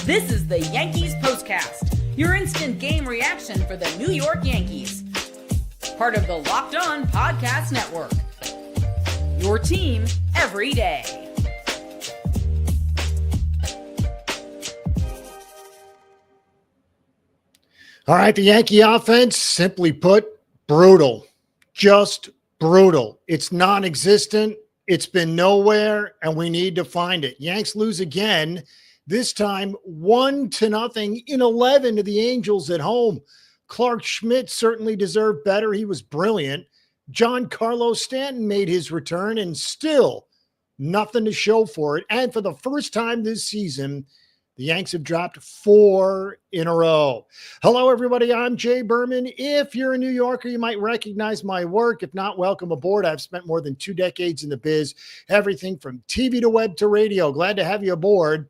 This is the Yankees POSTCAST, your instant game reaction for the New York Yankees. Part of the Locked On Podcast Network. Your team every day. All right, the Yankee offense, simply put, brutal. Just brutal. It's non-existent. It's been nowhere, and we need to find it. Yanks lose again, this time 1-0 in 11 to the Angels at home. Clarke Schmidt certainly deserved better. He was brilliant. Giancarlo Stanton made his return, and still nothing to show for it. And for the first time this season, the Yanks have dropped 4 in a row. Hello, everybody. I'm Jay Berman. If you're a New Yorker, you might recognize my work. If not, welcome aboard. I've spent more than 2 decades in the biz, everything from TV to web to radio. Glad to have you aboard.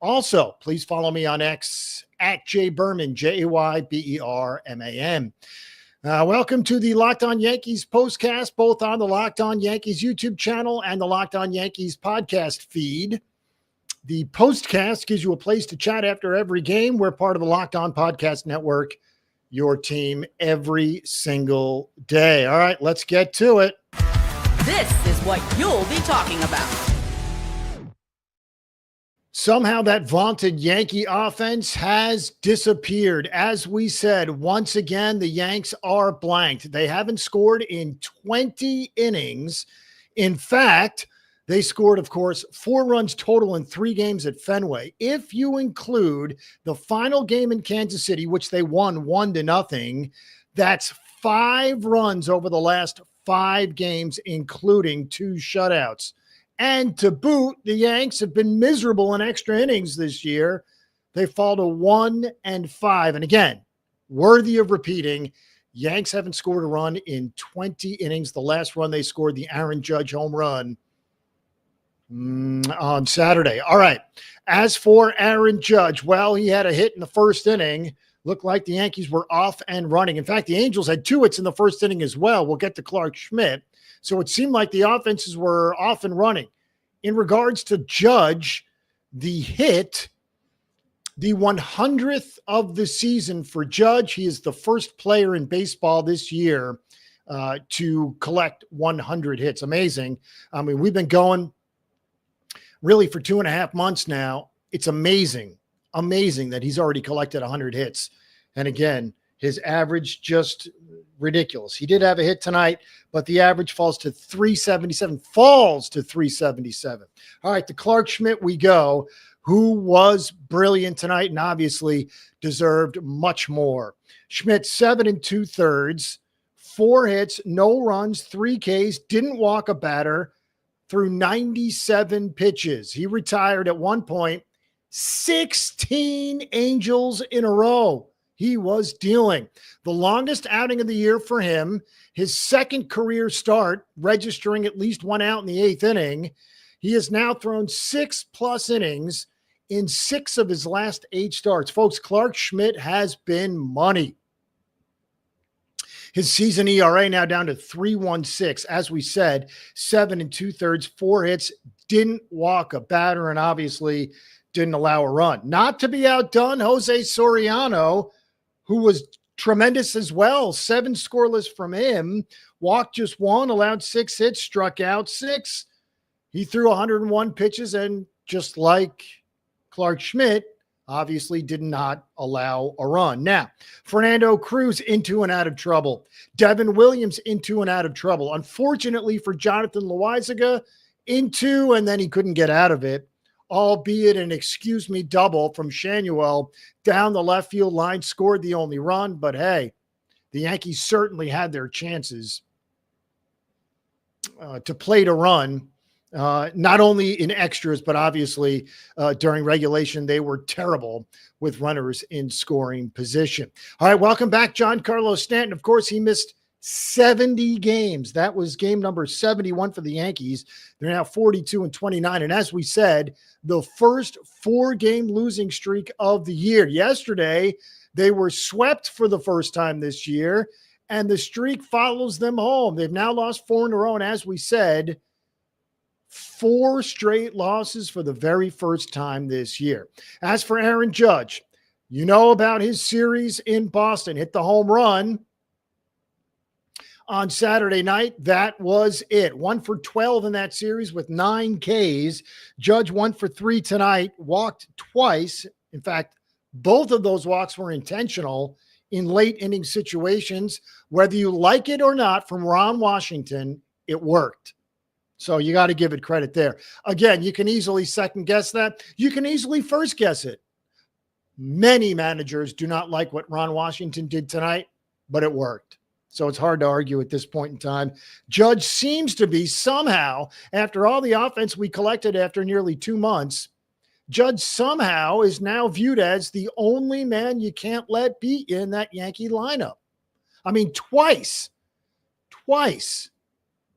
Also, please follow me on X at Jay Berman, Jayberman. Welcome to the Locked On Yankees postcast, both on the Locked On Yankees YouTube channel and the Locked On Yankees podcast feed. The postcast gives you a place to chat after every game. We're part of the Locked On Podcast Network, your team every single day. All right, let's get to it. This is what you'll be talking about. Somehow that vaunted Yankee offense has disappeared. As we said, once again, the Yanks are blanked. They haven't scored in 20 innings. In fact, they scored, of course, 4 runs total in 3 games at Fenway. If you include the final game in Kansas City, which they won 1-0, that's 5 runs over the last 5 games, including 2 shutouts. And to boot, the Yanks have been miserable in extra innings this year. They fall to 1-5. And again, worthy of repeating, Yanks haven't scored a run in 20 innings. The last run they scored, the Aaron Judge home run, on Saturday. All right. As for Aaron Judge, well, he had a hit in the first inning. Looked like the Yankees were off and running. In fact, the Angels had 2 hits in the first inning as well. We'll get to Clarke Schmidt. So it seemed like the offenses were off and running. In regards to Judge, the hit, the 100th of the season for Judge. He is the first player in baseball this year to collect 100 hits. Amazing. I mean, we've been going really for 2.5 months now. It's amazing that he's already collected 100 hits. And again, his average just ridiculous. He did have a hit tonight, but the average falls to 377, All right, to Clarke Schmidt we go, who was brilliant tonight and obviously deserved much more. Schmidt, 7 2/3, 4 hits, no runs, 3 Ks, didn't walk a batter, through 97 pitches. He retired at one point 16 Angels in a row. He was dealing. The longest outing of the year for him, his second career start, registering at least 1 out in the 8th inning. He has now thrown 6+ innings in 6 of his last 8 starts. Folks, Clarke Schmidt has been money. His season ERA now down to 3.16. As we said, 7 2/3, 4 hits, didn't walk a batter, and obviously didn't allow a run. Not to be outdone, Jose Soriano, who was tremendous as well. 7 scoreless from him. Walked just 1, allowed 6 hits, struck out 6. He threw 101 pitches, and just like Clarke Schmidt, obviously did not allow a run. Now, Fernando Cruz into and out of trouble. Devin Williams into and out of trouble. Unfortunately for Jonathan Loaizaga, into, and then he couldn't get out of it, albeit an excuse me double from Shanuel down the left field line, scored the only run. But hey, the Yankees certainly had their chances to play to run. Not only in extras, but obviously during regulation, they were terrible with runners in scoring position. All right, welcome back, Giancarlo Stanton. Of course, he missed 70 games. That was game number 71 for the Yankees. They're now 42-29. And as we said, the first 4-game losing streak of the year. Yesterday, they were swept for the first time this year, and the streak follows them home. They've now lost 4 in a row. And as we said, 4 straight losses for the very first time this year. As for Aaron Judge, you know about his series in Boston. Hit the home run on Saturday night. That was it. 1 for 12 in that series with 9 Ks. Judge 1 for 3 tonight, walked twice. In fact, both of those walks were intentional in late inning situations. Whether you like it or not, from Ron Washington, it worked. So you got to give it credit there. Again, you can easily second guess that. You can easily first guess it. Many managers do not like what Ron Washington did tonight, but it worked. So it's hard to argue at this point in time. Judge seems to be somehow, after all the offense we collected after nearly 2 months, Judge somehow is now viewed as the only man you can't let beat you in that Yankee lineup. I mean, twice,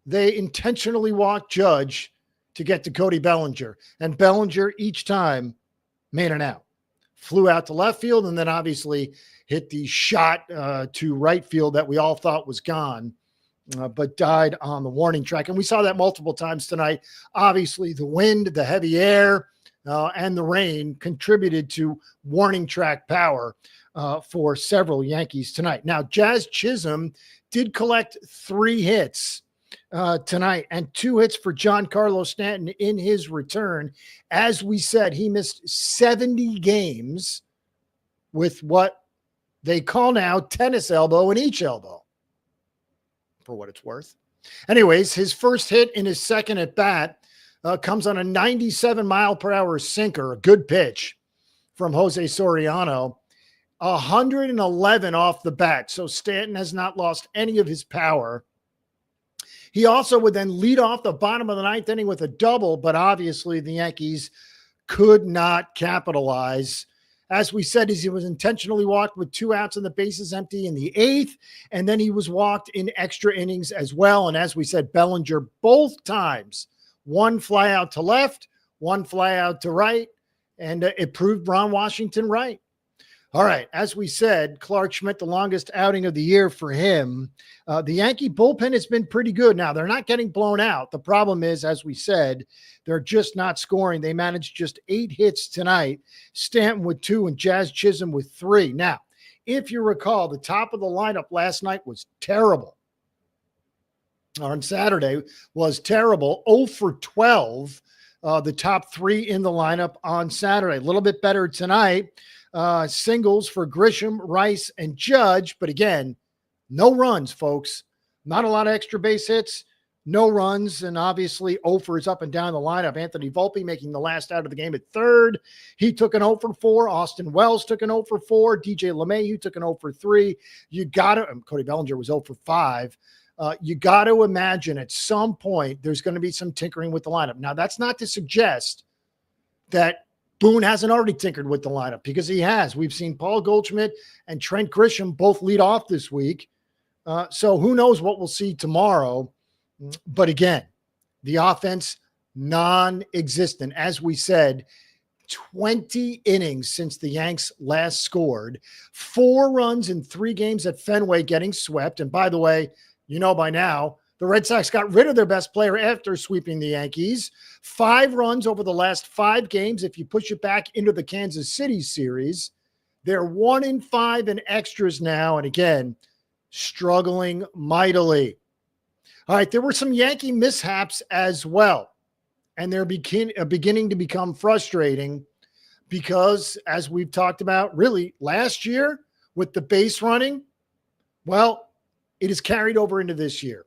they intentionally walked Judge to get to Cody Bellinger. And Bellinger each time made an out. Flew out to left field and then obviously hit the shot to right field that we all thought was gone, but died on the warning track. And we saw that multiple times tonight. Obviously, the wind, the heavy air, and the rain contributed to warning track power for several Yankees tonight. Now, Jazz Chisholm did collect 3 hits tonight and 2 hits for Giancarlo Stanton in his return. As we said, he missed 70 games with what they call now tennis elbow in each elbow, for what it's worth. Anyways, his first hit in his second at bat comes on a 97-mile-per-hour sinker, a good pitch from Jose Soriano, 111 off the bat. So Stanton has not lost any of his power. He also would then lead off the bottom of the 9th inning with a double, but obviously the Yankees could not capitalize. As we said, he was intentionally walked with 2 outs and the bases empty in the 8th, and then he was walked in extra innings as well. And as we said, Bellinger both times, 1 fly out to left, 1 fly out to right, and it proved Ron Washington right. All right, as we said, Clarke Schmidt, the longest outing of the year for him. The Yankee bullpen has been pretty good. Now, they're not getting blown out. The problem is, as we said, they're just not scoring. They managed just 8 hits tonight, Stanton with 2 and Jazz Chisholm with 3. Now, if you recall, the top of the lineup last night was terrible. On Saturday was terrible, 0 for 12, the top 3 in the lineup on Saturday. A little bit better tonight. Singles for Grisham, Rice, and Judge. But again, no runs, folks. Not a lot of extra base hits, no runs, and obviously offers up and down the lineup. Anthony Volpe making the last out of the game at third. He took an 0 for 4. Austin Wells took an 0 for 4. DJ LeMahieu took an 0 for 3. You got to, Cody Bellinger was 0 for 5. You got to imagine at some point there's going to be some tinkering with the lineup. Now, that's not to suggest that Boone hasn't already tinkered with the lineup, because he has. We've seen Paul Goldschmidt and Trent Grisham both lead off this week. So who knows what we'll see tomorrow. But again, the offense non-existent. As we said, 20 innings since the Yanks last scored, 4 runs in 3 games at Fenway getting swept. And by the way, you know by now, the Red Sox got rid of their best player after sweeping the Yankees. 5 runs over the last 5 games. If you push it back into the Kansas City series, they're 1 in 5 in extras now. And again, struggling mightily. All right, there were some Yankee mishaps as well. And they're beginning to become frustrating because, as we've talked about, really last year with the base running, well, it is carried over into this year.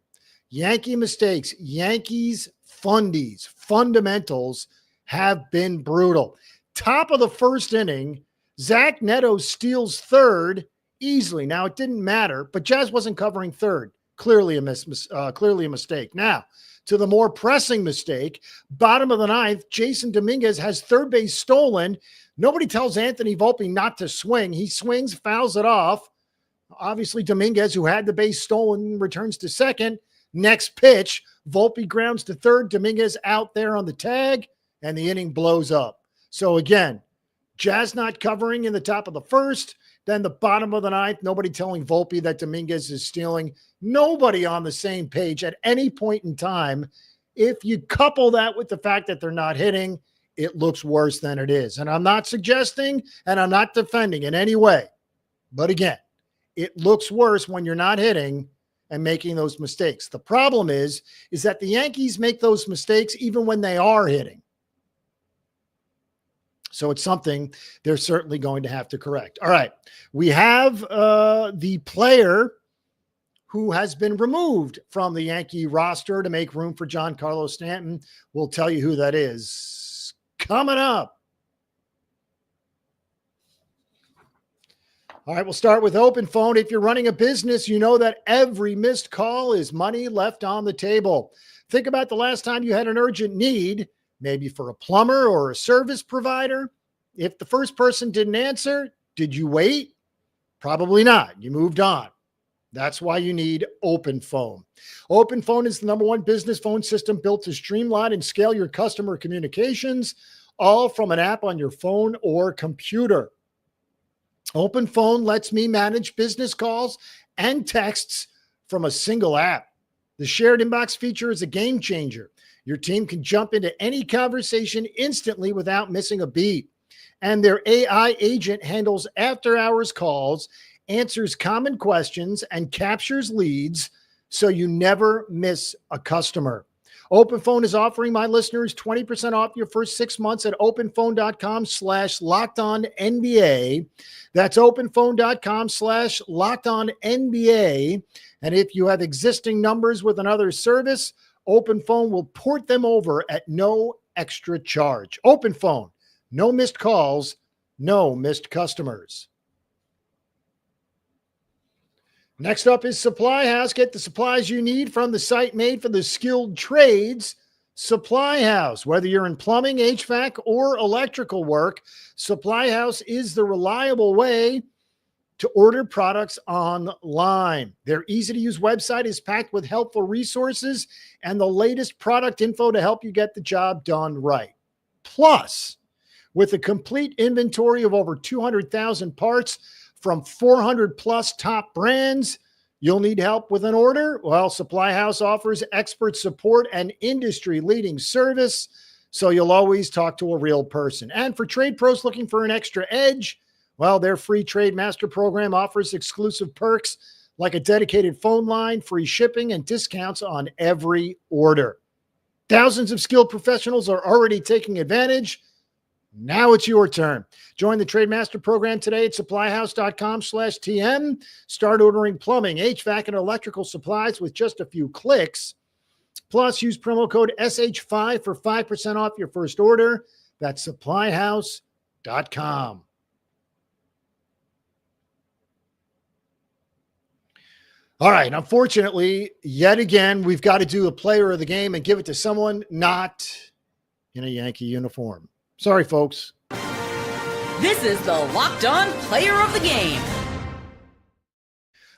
Yankee mistakes, Yankees fundies, fundamentals have been brutal. Top of the first inning, Zach Neto steals third easily. Now, it didn't matter, but Jazz wasn't covering third. Clearly a mistake. Now, to the more pressing mistake, bottom of the 9th, Jason Dominguez has third base stolen. Nobody tells Anthony Volpe not to swing. He swings, fouls it off. Obviously, Dominguez, who had the base stolen, returns to second. Next pitch, Volpe grounds to third, Dominguez out there on the tag, and the inning blows up. So again, Jazz not covering in the top of the first, then the bottom of the 9th, nobody telling Volpe that Dominguez is stealing. Nobody on the same page at any point in time. If you couple that with the fact that they're not hitting, it looks worse than it is. And I'm not suggesting and I'm not defending in any way. But again, it looks worse when you're not hitting and making those mistakes. The problem is that the Yankees make those mistakes even when they are hitting. So it's something they're certainly going to have to correct. All right. We have the player who has been removed from the Yankee roster to make room for Giancarlo Stanton. We'll tell you who that is coming up. All right, we'll start with open phone. If you're running a business, you know that every missed call is money left on the table. Think about the last time you had an urgent need, maybe for a plumber or a service provider. If the first person didn't answer, did you wait? Probably not. You moved on. That's why you need open phone. Open phone is the #1 business phone system built to streamline and scale your customer communications, all from an app on your phone or computer. Open phone lets me manage business calls and texts from a single app. The shared inbox feature is a game changer. Your team can jump into any conversation instantly without missing a beat. And their AI agent handles after-hours calls, answers common questions, and captures leads so you never miss a customer. OpenPhone is offering my listeners 20% off your first 6 months at openphone.com/lockedonnba. That's openphone.com/lockedonnba. And if you have existing numbers with another service, OpenPhone will port them over at no extra charge. OpenPhone, no missed calls, no missed customers. Next up is Supply House. Get the supplies you need from the site made for the skilled trades. Supply House. Whether you're in plumbing, HVAC, or electrical work, Supply House is the reliable way to order products online. Their easy-to-use website is packed with helpful resources and the latest product info to help you get the job done right. Plus, with a complete inventory of over 200,000 parts, from 400 plus top brands, you'll need help with an order? Well, Supply House offers expert support and industry-leading service, so you'll always talk to a real person. And for trade pros looking for an extra edge, well, their free Trade Master program offers exclusive perks like a dedicated phone line, free shipping, and discounts on every order. Thousands of skilled professionals are already taking advantage. Now it's your turn. Join the Trade Master program today at supplyhouse.com/TM. Start ordering plumbing, HVAC, and electrical supplies with just a few clicks. Plus, use promo code SH5 for 5% off your first order. That's supplyhouse.com. All right. Unfortunately, yet again, we've got to do a player of the game and give it to someone not in a Yankee uniform. Sorry, folks. This is the Locked On Player of the Game.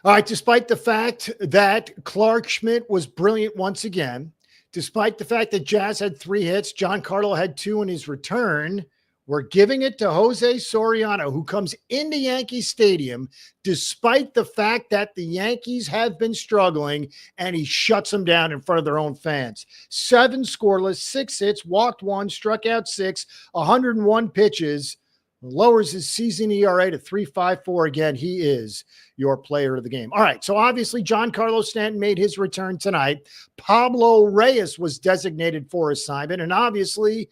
All right, despite the fact that Clarke Schmidt was brilliant once again, despite the fact that Jazz had 3 hits, Giancarlo had 2 in his return, we're giving it to Jose Soriano, who comes into Yankee Stadium despite the fact that the Yankees have been struggling, and he shuts them down in front of their own fans. 7 scoreless, 6 hits, walked 1, struck out 6, 101 pitches, lowers his season ERA to 3.54. Again, he is your player of the game. All right, so obviously Giancarlo Stanton made his return tonight. Pablo Reyes was designated for assignment, and obviously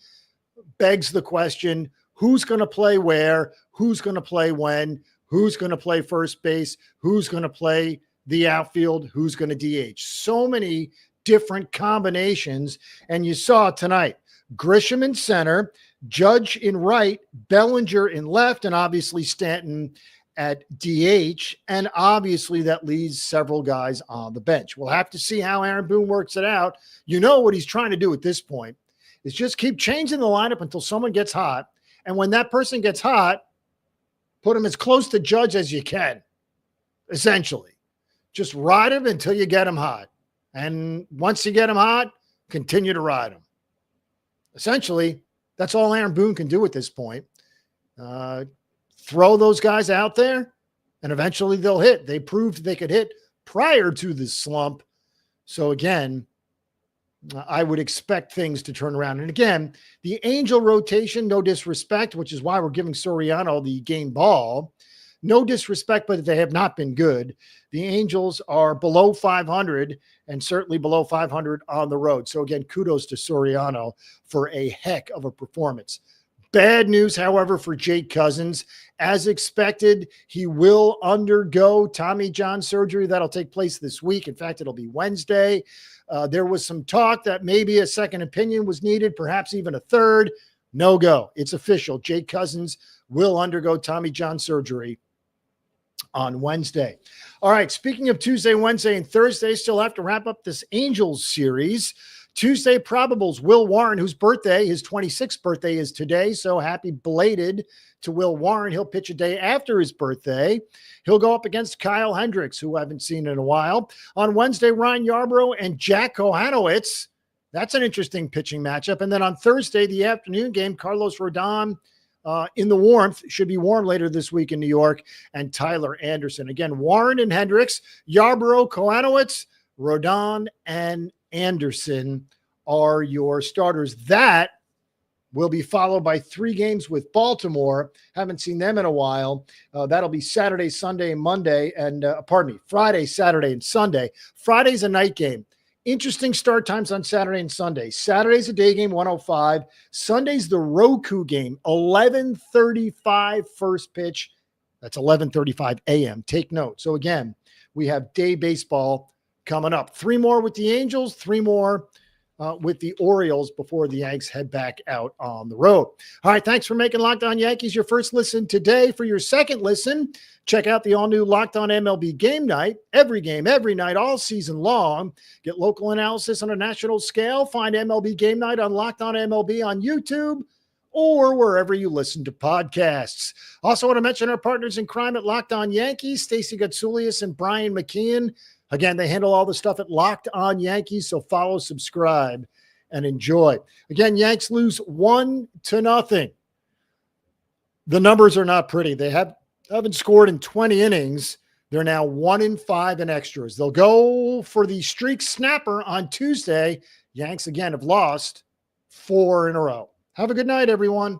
begs the question, who's going to play where, who's going to play when, who's going to play first base, who's going to play the outfield, who's going to DH. So many different combinations, and you saw tonight, Grisham in center, Judge in right, Bellinger in left, and obviously Stanton at DH, and obviously that leaves several guys on the bench. We'll have to see how Aaron Boone works it out. You know what he's trying to do at this point is just keep changing the lineup until someone gets hot. And when that person gets hot, put him as close to Judge as you can, essentially. Just ride him until you get him hot. And once you get him hot, continue to ride him. Essentially, that's all Aaron Boone can do at this point. Throw those guys out there, and eventually they'll hit. They proved they could hit prior to this slump. So again, I would expect things to turn around. And again, the Angel rotation, no disrespect, which is why we're giving Soriano the game ball. No disrespect, but they have not been good. The Angels are below 500 and certainly below 500 on the road. So again, kudos to Soriano for a heck of a performance. Bad news, however, for Jake Cousins. As expected, he will undergo Tommy John surgery. That'll take place this week. In fact, it'll be Wednesday. There was some talk that maybe a second opinion was needed, perhaps even a third. No go. It's official. Jake Cousins will undergo Tommy John surgery on Wednesday. All right, speaking of Tuesday, Wednesday, and Thursday, still have to wrap up this Angels series. Tuesday probables, Will Warren, whose birthday, his 26th birthday is today, so happy belated to Will Warren. He'll pitch a day after his birthday. He'll go up against Kyle Hendricks, who I haven't seen in a while. On Wednesday, Ryan Yarbrough and Jack Kohanowitz. That's an interesting pitching matchup. And then on Thursday, the afternoon game, Carlos Rodon in the warmth, should be warm later this week in New York, and Tyler Anderson. Again, Warren and Hendricks, Yarbrough, Kohanowitz, Rodon, and Anderson are your starters. That will be followed by 3 games with Baltimore. Haven't seen them in a while. That'll be Saturday, Sunday, and Monday, and Friday, Saturday, and Sunday. Friday's a night game. Interesting start times on Saturday and Sunday. Saturday's a day game, 1:05. Sunday's the Roku game, 11:35 first pitch. That's 11:35 a.m. Take note. So again, we have day baseball coming up. 3 more with the Angels, 3 more with the Orioles before the Yanks head back out on the road. All right, thanks for making Locked On Yankees your first listen today. For your second listen, check out the all-new Locked On MLB Game Night. Every game, every night, all season long. Get local analysis on a national scale. Find MLB Game Night on Locked On MLB on YouTube or wherever you listen to podcasts. Also want to mention our partners in crime at Locked On Yankees, Stacey Gotsulias and Brian McKeon. Again, they handle all the stuff at Locked On Yankees, so follow, subscribe, and enjoy. Again, Yanks lose 1-0. The numbers are not pretty. They haven't scored in 20 innings. They're now 1-5 in extras. They'll go for the streak snapper on Tuesday. Yanks, again, have lost 4 in a row. Have a good night, everyone.